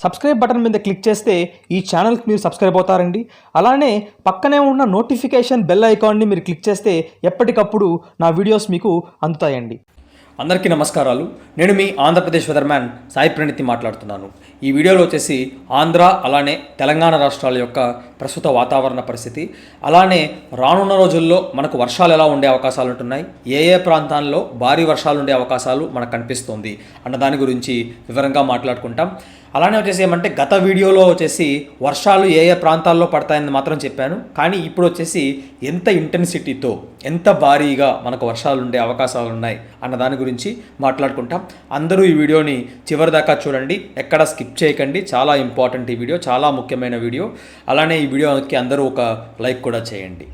Subscribe button మీద click చేస్తే ఈ ఛానల్కి మీరు సబ్స్క్రైబ్ అవుతారండి. అలానే పక్కనే ఉన్న నోటిఫికేషన్ బెల్ ఐకాన్ని మీరు క్లిక్ చేస్తే ఎప్పటికప్పుడు నా వీడియోస్ మీకు అందుతాయండి. అందరికీ నమస్కారాలు. నేను మీ ఆంధ్రప్రదేశ్ వెదర్మ్యాన్ సాయి ప్రణితి మాట్లాడుతున్నాను. ఈ వీడియోలో వచ్చేసి ఆంధ్ర అలానే తెలంగాణ రాష్ట్రాల యొక్క ప్రస్తుత వాతావరణ పరిస్థితి, అలానే రానున్న రోజుల్లో మనకు వర్షాలు ఎలా ఉండే అవకాశాలు ఉంటున్నాయి, ఏ ఏ ప్రాంతాల్లో భారీ వర్షాలు ఉండే అవకాశాలు మనకు కనిపిస్తుంది అన్న దాని గురించి వివరంగా మాట్లాడుకుంటాం. అలానే వచ్చేసి ఏమంటే గత వీడియోలో వచ్చేసి వర్షాలు ఏ ఏ ప్రాంతాల్లో పడతాయని మాత్రం చెప్పాను, కానీ ఇప్పుడు వచ్చేసి ఎంత ఇంటెన్సిటీతో ఎంత భారీగా మనకు వర్షాలు ఉండే అవకాశాలు ఉన్నాయి అన్న దాని గురించి మాట్లాడుకుంటాం. అందరూ ఈ వీడియోని చివరి దాకా చూడండి, ఎక్కడ స్కిప్ చేయకండి. చాలా ఇంపార్టెంట్ ఈ వీడియో, చాలా ముఖ్యమైన వీడియో. అలానే ఈ వీడియోకి అందరూ ఒక లైక్ కూడా చేయండి.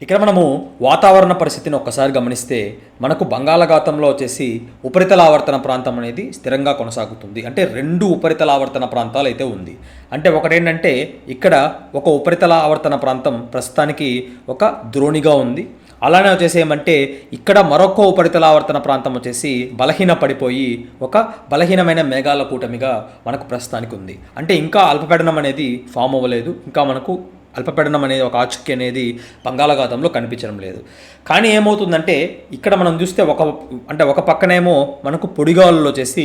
ఇక్కడ మనము వాతావరణ పరిస్థితిని ఒక్కసారి గమనిస్తే మనకు బంగాళాఖాతంలో వచ్చేసి ఉపరితల ఆవర్తన ప్రాంతం అనేది స్థిరంగా కొనసాగుతుంది. అంటే రెండు ఉపరితల ఆవర్తన ప్రాంతాలు అయితే ఉంది. అంటే ఒకటేంటంటే ఇక్కడ ఒక ఉపరితల ఆవర్తన ప్రాంతం ప్రస్తుతానికి ఒక ద్రోణిగా ఉంది. అలానే వచ్చేసి ఏమంటే ఇక్కడ మరొక ఉపరితల ఆవర్తన ప్రాంతం వచ్చేసి బలహీన పడిపోయి ఒక బలహీనమైన మేఘాల కూటమిగా మనకు ప్రస్తుతానికి ఉంది. అంటే ఇంకా అల్పపీడనం అనేది ఫామ్ అవ్వలేదు, ఇంకా మనకు అల్పపీడనం అనేది ఒక ఆచుక్య అనేది బంగాళాఖాతంలో కనిపించడం లేదు. కానీ ఏమవుతుందంటే ఇక్కడ మనం చూస్తే ఒక పక్కనేమో మనకు పొడిగాలులు వచ్చేసి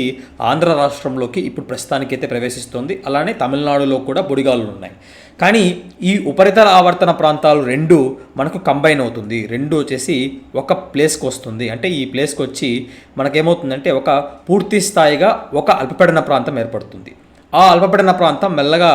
ఆంధ్ర రాష్ట్రంలోకి ఇప్పుడు ప్రస్తుతానికైతే ప్రవేశిస్తుంది. అలానే తమిళనాడులో కూడా పొడిగాలులు ఉన్నాయి. కానీ ఈ ఉపరితల ఆవర్తన ప్రాంతాలు రెండు మనకు కంబైన్ అవుతుంది, రెండు వచ్చేసి ఒక ప్లేస్కి వస్తుంది. అంటే ఈ ప్లేస్కి వచ్చి మనకేమవుతుందంటే ఒక పూర్తి స్థాయిగా ఒక అల్పపీడన ప్రాంతం ఏర్పడుతుంది. ఆ అల్పపీడన ప్రాంతం మెల్లగా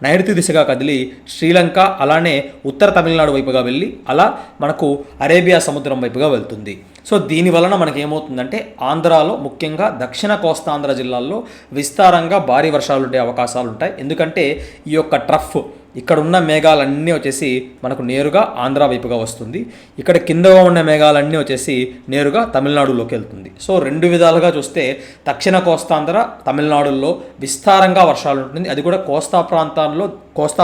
నైరుతి దిశగా కదిలి శ్రీలంక అలానే ఉత్తర తమిళనాడు వైపుగా వెళ్ళి అలా మనకు అరేబియా సముద్రం వైపుగా వెళ్తుంది. సో దీని వలన మనకేమవుతుందంటే ఆంధ్రాలో ముఖ్యంగా దక్షిణ కోస్తాంధ్ర జిల్లాల్లో విస్తారంగా భారీ వర్షాలు ఉండే అవకాశాలు ఉంటాయి. ఎందుకంటే ఈ యొక్క ట్రఫ్ ఇక్కడ ఉన్న మేఘాలన్నీ వచ్చేసి మనకు నేరుగా ఆంధ్ర వైపుగా వస్తుంది. ఇక్కడ కిందగా ఉన్న మేఘాలన్నీ వచ్చేసి నేరుగా తమిళనాడులోకి వెళ్తుంది. సో రెండు విధాలుగా చూస్తే దక్షిణ కోస్తాంధ్ర తమిళనాడులో విస్తారంగా వర్షాలు ఉంటుంది. అది కూడా కోస్తా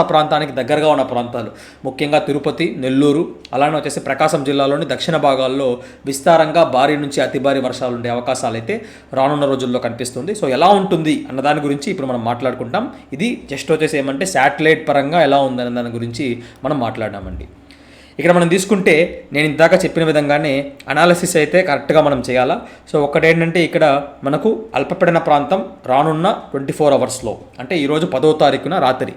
ప్రాంతానికి దగ్గరగా ఉన్న ప్రాంతాలు, ముఖ్యంగా తిరుపతి, నెల్లూరు, అలానే వచ్చేసి ప్రకాశం జిల్లాలోని దక్షిణ భాగాల్లో విస్తారంగా భారీ నుంచి అతి భారీ వర్షాలు ఉండే అవకాశాలు అయితే రానున్న రోజుల్లో కనిపిస్తుంది. సో ఎలా ఉంటుంది అన్న దాని గురించి ఇప్పుడు మనం మాట్లాడుకుంటాం. ఇది జస్ట్ వచ్చేసి ఏమంటే శాటిలైట్ పరంగా ఎలా ఉందనే దాని గురించి మనం మాట్లాడామండి. ఇక్కడ మనం తీసుకుంటే నేను ఇందాక చెప్పిన విధంగానే అనాలిసిస్ అయితే కరెక్ట్గా మనం చేయాలా. సో ఒకటేంటంటే ఇక్కడ మనకు అల్పపీడన ప్రాంతం రానున్న 24 అవర్స్లో, అంటే ఈరోజు 10వ తారీఖున రాత్రి,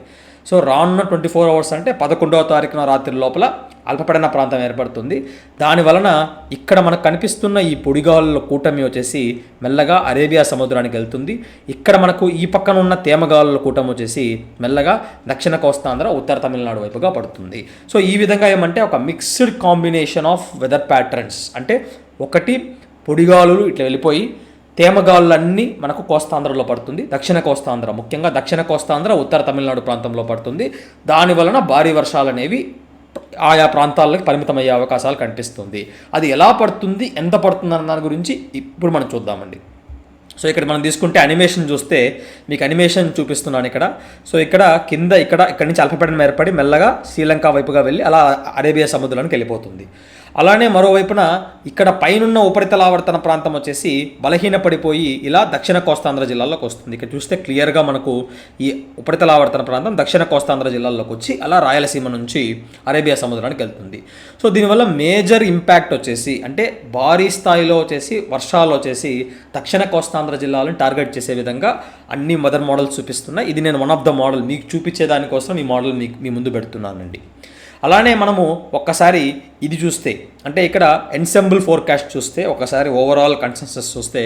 సో రానున్న 24 అవర్స్ అంటే 11వ తారీఖున రాత్రి లోపల అల్పపీడన ప్రాంతం ఏర్పడుతుంది. దానివలన ఇక్కడ మనకు కనిపిస్తున్న ఈ పొడిగాలుల కూటమి వచ్చేసి మెల్లగా అరేబియా సముద్రానికి వెళ్తుంది. ఇక్కడ మనకు ఈ పక్కన ఉన్న తేమగాలుల కూటమి వచ్చేసి మెల్లగా దక్షిణ కోస్తాంధ్ర ఉత్తర తమిళనాడు వైపుగా పడుతుంది. సో ఈ విధంగా ఏమంటే ఒక mixed combination of weather patterns, అంటే ఒకటి పొడిగాలులు ఇట్లా వెళ్ళిపోయి తేమగాలులన్నీ మనకు కోస్తాంధ్రలో పడుతుంది. దక్షిణ కోస్తాంధ్ర, ముఖ్యంగా దక్షిణ కోస్తాంధ్ర ఉత్తర తమిళనాడు ప్రాంతంలో పడుతుంది. దాని వలన భారీ వర్షాలు అనేవి ఆయా ప్రాంతాలకు పరిమితమయ్యే అవకాశాలు కనిపిస్తుంది. అది ఎలా పడుతుంది, ఎంత పడుతుంది అన్న దాని గురించి ఇప్పుడు మనం చూద్దామండి. సో ఇక్కడ మనం తీసుకుంటే అనిమేషన్ చూస్తే మీకు అనిమేషన్ చూపిస్తున్నాను ఇక్కడ. సో ఇక్కడ కింద ఇక్కడి నుంచి అల్పపీడనం ఏర్పడి మెల్లగా శ్రీలంక వైపుగా వెళ్ళి అలా అరేబియా సముద్రానికి వెళ్ళిపోతుంది. అలానే మరోవైపున ఇక్కడ పైనున్న ఉపరితల ఆవర్తన ప్రాంతం వచ్చేసి బలహీనపడిపోయి ఇలా దక్షిణ కోస్తాంధ్ర జిల్లాల్లోకి వస్తుంది. ఇక్కడ చూస్తే క్లియర్గా మనకు ఈ ఉపరితల ఆవర్తన ప్రాంతం దక్షిణ కోస్తాంధ్ర జిల్లాల్లోకి వచ్చి అలా రాయలసీమ నుంచి అరేబియా సముద్రానికి వెళ్తుంది. సో దీనివల్ల మేజర్ ఇంపాక్ట్ వచ్చేసి అంటే భారీ స్థాయిలో వచ్చేసి వర్షాలు వచ్చేసి దక్షిణ కోస్తాంధ్ర జిల్లాలను టార్గెట్ చేసే విధంగా అన్ని వెదర్ మోడల్స్ చూపిస్తున్నాయి. ఇది నేను వన్ ఆఫ్ ద మోడల్ మీకు చూపించే దానికోసం ఈ మోడల్ మీ ముందు పెడుతున్నానండి. అలానే మనము ఒక్కసారి ఇది చూస్తే, అంటే ఇక్కడ ఎన్సెంబుల్ ఫోర్కాస్ట్ చూస్తే ఒకసారి ఓవరాల్ కన్సెన్సస్ చూస్తే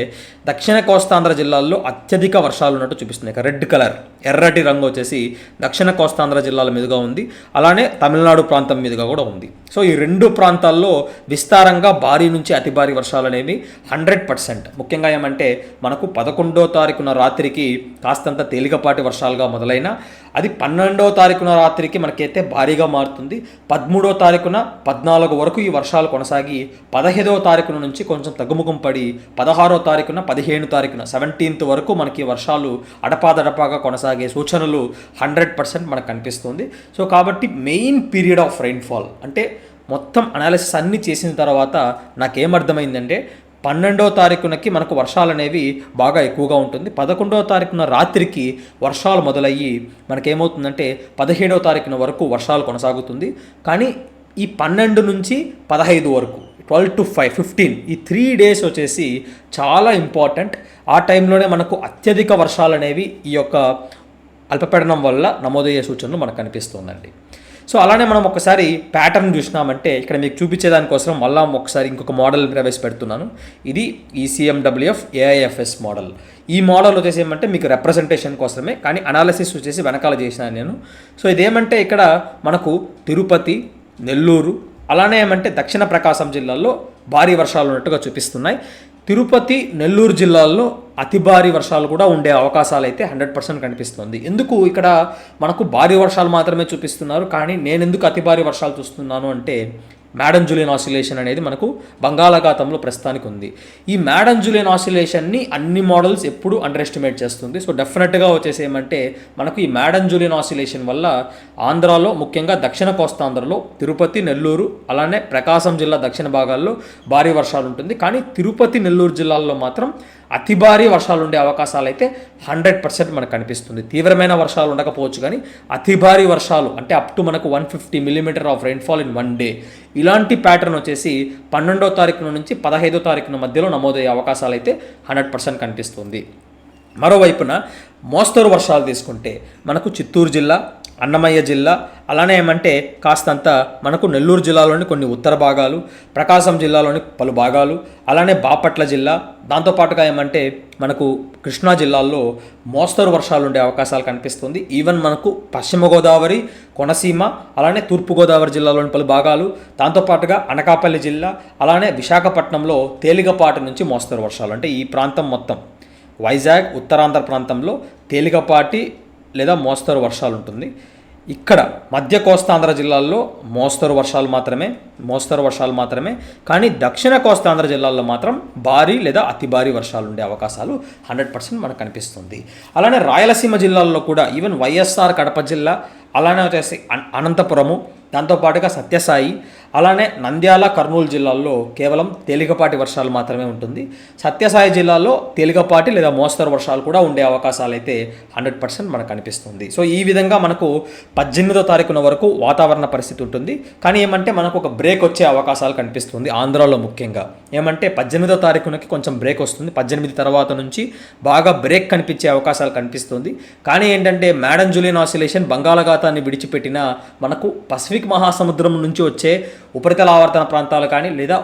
దక్షిణ కోస్తాంధ్ర జిల్లాల్లో అత్యధిక వర్షాలు ఉన్నట్టు చూపిస్తుంది. ఇక రెడ్ కలర్ ఎర్రటి రంగు వచ్చేసి దక్షిణ కోస్తాంధ్ర జిల్లాల మీదుగా ఉంది, అలానే తమిళనాడు ప్రాంతం మీదుగా కూడా ఉంది. సో ఈ రెండు ప్రాంతాల్లో విస్తారంగా భారీ నుంచి అతి భారీ వర్షాలు అనేవి 100%. ముఖ్యంగా ఏమంటే మనకు 11వ తారీఖున రాత్రికి కాస్తంత తేలికపాటి వర్షాలుగా మొదలైన అది 12వ తారీఖున రాత్రికి మనకైతే భారీగా మారుతుంది. 13వ తారీఖున 14 వరకు ఈ వర్షాలు కొనసాగి 15వ తారీఖున నుంచి కొంచెం తగ్గుముఖం పడి 16వ తారీఖున 15వ తారీఖున 17th వరకు మనకి వర్షాలు అడపాదడపాగా కొనసాగే సూచనలు 100% మనకు కనిపిస్తుంది. సో కాబట్టి మెయిన్ పీరియడ్ ఆఫ్ రైన్ఫాల్ అంటే మొత్తం అనాలిసిస్ అన్నీ చేసిన తర్వాత నాకేమర్థమైందంటే 12వ తారీఖునకి మనకు వర్షాలు అనేవి బాగా ఎక్కువగా ఉంటుంది. 11వ తారీఖున రాత్రికి వర్షాలు మొదలయ్యి మనకేమవుతుందంటే 17వ తారీఖున వరకు వర్షాలు కొనసాగుతుంది. కానీ ఈ 12 నుంచి 15 వరకు 12 to 15 ఈ 3 days వచ్చేసి చాలా ఇంపార్టెంట్. ఆ టైంలోనే మనకు అత్యధిక వర్షాలు అనేవి ఈ యొక్క అల్పపీడనం వల్ల నమోదయ్యే సూచనలు మనకు కనిపిస్తుందండి. సో అలానే మనం ఒకసారి ప్యాటర్న్ చూసినామంటే ఇక్కడ మీకు చూపించేదానికోసం మళ్ళీ ఒకసారి ఇంకొక మోడల్ ప్రవేశపెడుతున్నాను. ఇది ECMWF AIFS మోడల్. ఈ మోడల్ వచ్చేసి ఏమంటే మీకు రిప్రజెంటేషన్ కోసమే, కానీ అనాలిసిస్ వచ్చేసి వెనకాల చేసినాను నేను. సో ఇదేమంటే ఇక్కడ మనకు తిరుపతి, నెల్లూరు, అలానే ఏమంటే దక్షిణ ప్రకాశం జిల్లాల్లో భారీ వర్షాలు ఉన్నట్టుగా చూపిస్తున్నాయి. తిరుపతి, నెల్లూరు జిల్లాల్లో అతి భారీ వర్షాలు కూడా ఉండే అవకాశాలు అయితే 100% కనిపిస్తుంది. ఎందుకు ఇక్కడ మనకు భారీ వర్షాలు మాత్రమే చూపిస్తున్నారు, కానీ నేను ఎందుకు అతి భారీ వర్షాలు చూస్తున్నాను అంటే మ్యాడన్ జూలియన్ ఆసిలేషన్ అనేది మనకు బంగాళాఖాతంలో ప్రస్తుతానికి ఉంది. ఈ మ్యాడన్ జూలియన్ ఆసిలేషన్ని అన్ని మోడల్స్ ఎప్పుడు అండర్ ఎస్టిమేట్ చేస్తుంది. సో డెఫినెట్గా వచ్చేసి ఏమంటే మనకు ఈ మ్యాడన్ జూలియన్ ఆసిలేషన్ వల్ల ఆంధ్రాలో, ముఖ్యంగా దక్షిణ కోస్తాంధ్రలో తిరుపతి, నెల్లూరు, అలానే ప్రకాశం జిల్లా దక్షిణ భాగాల్లో భారీ వర్షాలు ఉంటుంది. కానీ తిరుపతి, నెల్లూరు జిల్లాల్లో మాత్రం అతి భారీ వర్షాలు ఉండే అవకాశాలు అయితే 100% మనకు కనిపిస్తుంది. తీవ్రమైన వర్షాలు ఉండకపోవచ్చు, కానీ అతి భారీ వర్షాలు అంటే అప్ టు మనకు 150 mm of rainfall in 1 day ఇలాంటి ప్యాటర్న్ వచ్చేసి 12వ తారీఖున నుంచి 15వ తారీఖున మధ్యలో నమోదయ్యే అవకాశాలు అయితే 100% కనిపిస్తుంది. మరోవైపున మోస్తరు వర్షాలు తీసుకుంటే మనకు చిత్తూరు జిల్లా, అన్నమయ్య జిల్లా, అలానే ఏమంటే కాస్తంత మనకు నెల్లూరు జిల్లాలోని కొన్ని ఉత్తర భాగాలు, ప్రకాశం జిల్లాలోని పలు భాగాలు, అలానే బాపట్ల జిల్లా, దాంతోపాటుగా ఏమంటే మనకు కృష్ణా జిల్లాల్లో మోస్తరు వర్షాలు ఉండే అవకాశాలు కనిపిస్తుంది. ఈవెన్ మనకు పశ్చిమ గోదావరి, కోనసీమ, అలానే తూర్పుగోదావరి జిల్లాలోని పలు భాగాలు, దాంతోపాటుగా అనకాపల్లి జిల్లా, అలానే విశాఖపట్నంలో తేలికపాటి నుంచి మోస్తరు వర్షాలు, అంటే ఈ ప్రాంతం మొత్తం వైజాగ్, ఉత్తరాంధ్ర ప్రాంతంలో తేలికపాటి లేదా మోస్తరు వర్షాలు ఉంటుంది. ఇక్కడ మధ్య కోస్తాంధ్ర జిల్లాల్లో మోస్తరు వర్షాలు మాత్రమే, కానీ దక్షిణ కోస్తాంధ్ర జిల్లాల్లో మాత్రం భారీ లేదా అతి భారీ వర్షాలు ఉండే అవకాశాలు 100% మనకు కనిపిస్తుంది. అలానే రాయలసీమ జిల్లాల్లో కూడా ఈవెన్ వైఎస్ఆర్ కడప జిల్లా, అలానే వచ్చేసి అనంతపురము, దాంతోపాటుగా సత్యసాయి, అలానే నంద్యాల, కర్నూలు జిల్లాల్లో కేవలం తేలికపాటి వర్షాలు మాత్రమే ఉంటుంది. సత్యసాయి జిల్లాలో తేలికపాటి లేదా మోస్తరు వర్షాలు కూడా ఉండే అవకాశాలు అయితే 100% మనకు కనిపిస్తుంది. సో ఈ విధంగా మనకు 18వ తారీఖున వరకు వాతావరణ పరిస్థితి ఉంటుంది. కానీ ఏమంటే మనకు ఒక బ్రేక్ వచ్చే అవకాశాలు కనిపిస్తుంది ఆంధ్రాలో. ముఖ్యంగా ఏమంటే 18వ తారీఖునకి కొంచెం బ్రేక్ వస్తుంది, 18 తర్వాత నుంచి బాగా బ్రేక్ కనిపించే అవకాశాలు కనిపిస్తుంది. కానీ ఏంటంటే మ్యాడన్ జూలియన్ ఆసిలేషన్ బంగాళాఖాతాన్ని విడిచిపెట్టిన మనకు పసిఫిక్ మహాసముద్రం నుంచి వచ్చే ఉపరితల ఆవర్తన ప్రాంతాలు కానీ లేదా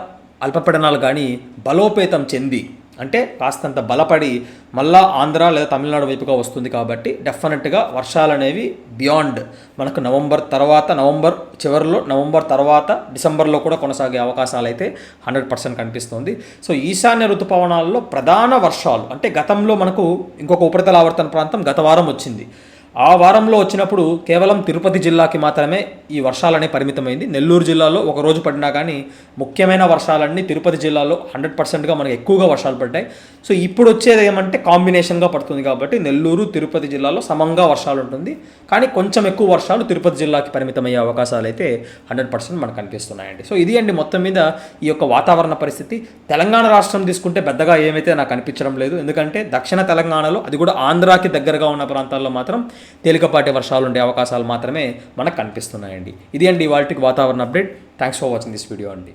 అల్పపీడనాలు కానీ బలోపేతం చెంది, అంటే కాస్తంత బలపడి మళ్ళా ఆంధ్ర లేదా తమిళనాడు వైపుగా వస్తుంది. కాబట్టి డెఫినెట్గా వర్షాలు అనేవి బియాండ్ మనకు నవంబర్ చివరిలో, నవంబర్ తర్వాత డిసెంబర్లో కూడా కొనసాగే అవకాశాలు అయితే 100% కనిపిస్తుంది. సో ఈశాన్య ఋతుపవనాల్లో ప్రధాన వర్షాలు అంటే గతంలో మనకు ఇంకొక ఉపరితల ఆవర్తన ప్రాంతం గత వారం వచ్చింది. ఆ వారంలో వచ్చినప్పుడు కేవలం తిరుపతి జిల్లాకి మాత్రమే ఈ వర్షాలనే పరిమితమైంది. నెల్లూరు జిల్లాలో ఒక రోజు పడినా కానీ ముఖ్యమైన వర్షాలన్నీ తిరుపతి జిల్లాలో 100%గా మనకు ఎక్కువగా వర్షాలు పడ్డాయి. సో ఇప్పుడు వచ్చేది ఏమంటే కాంబినేషన్గా పడుతుంది కాబట్టి నెల్లూరు, తిరుపతి జిల్లాలో సమంగా వర్షాలు ఉంటుంది. కానీ కొంచెం ఎక్కువ వర్షాలు తిరుపతి జిల్లాకి పరిమితమయ్యే అవకాశాలు అయితే 100% మనకు కనిపిస్తున్నాయండి. సో ఇది అండి మొత్తం మీద ఈ యొక్క వాతావరణ పరిస్థితి. తెలంగాణ రాష్ట్రం తీసుకుంటే పెద్దగా ఏమైతే నాకు అనిపించడం లేదు, ఎందుకంటే దక్షిణ తెలంగాణలో, అది కూడా ఆంధ్రాకి దగ్గరగా ఉన్న ప్రాంతాల్లో మాత్రం తేలికపాటి వర్షాలు ఉండే అవకాశాలు మాత్రమే మనకు కనిపిస్తున్నాయండి. ఇది అండి ఇవాల్టి వాతావరణ update. Thanks for watching this video అండి.